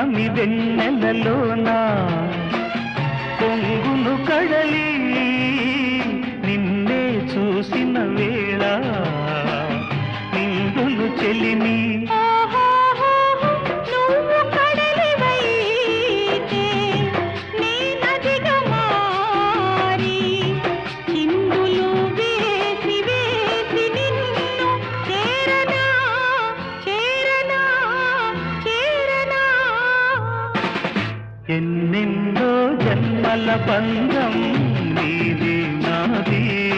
పున్నమి వెన్నెలలోనా పొంగును కడలి నిన్నే చూసిన వేళ నిండులు చెలిమి ఎన్నెన్నో జన్మల బంధం నీది నాది